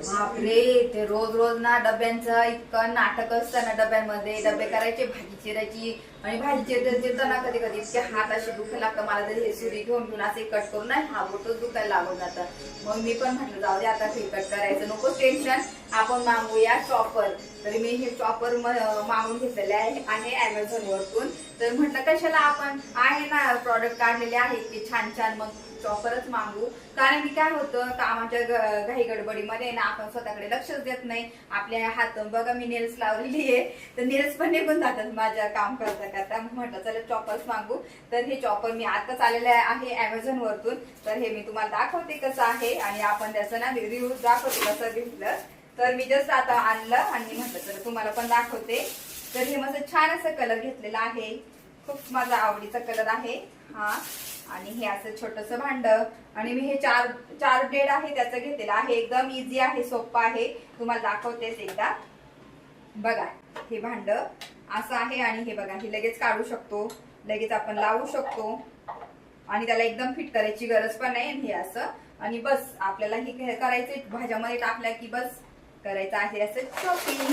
बापरे, ते रोज रोज ना डब्यांचं इतकं नाटक असतं ना. डब्यांमध्ये डबे करायचे, भाजी चिरायची आणि भाजी चिरताना कधी कधी इतके हात असे दुखायला लागतं मला. तर हे सुरी घेऊन असे कट करून नाही हा बोटच दुखायला लागून जातं. मग मी पण म्हटलं जाऊ दे आता, हे कट करायचं नको टेन्शन, आपण मागूया चॉपर. तर मी हे चॉपर मागून घेतलेले आहे अमेझॉन वरतून. तर म्हटलं कशाला, आपण आहे ना प्रॉडक्ट काढलेले आहेत ते छान छान, मग चॉपरच मागू. कारण की काय होतं, कामाच्या घाई गडबडीमध्ये ना आपण स्वतःकडे लक्षच देत नाही. आपल्या हात बघा, मी नेल्स लावलेली आहे, तर नेल्स पण निघून जातात माझ्या काम करता करता. म्हटलं चला चॉपर्स मागू. तर हे चॉपर मी आताच आलेलं आहे अमेझॉन वरतून. तर हे मी तुम्हाला दाखवते कसं आहे आणि आपण त्याचं ना रिव्ह्यू दाखवते कसं घेतलं. तर मी जस्ट आता आणलं आणि म्हटलं तर तुम्हाला पण दाखवते. तर हे मस्त छान असं कलर घेतलेला आहे, खूप माझा आवडीचा कलर आहे हा. आणि हे असं छोटस भांड, आणि मी हे चार ब्लेड आहे त्याचं घेतलेलं आहे. एकदम इझी आहे, सोपं आहे. तुम्हाला दाखवतेच एकदा बघा. हे भांड असं आहे आणि हे बघा, हे लगेच काढू शकतो, लगेच आपण लावू शकतो आणि त्याला एकदम फिट करायची गरज पण नाही. हे असं आणि बस आपल्याला हे करायचं, भाज्यामध्ये टाकल्या की बस करायचं आहे असं शॉपिंग.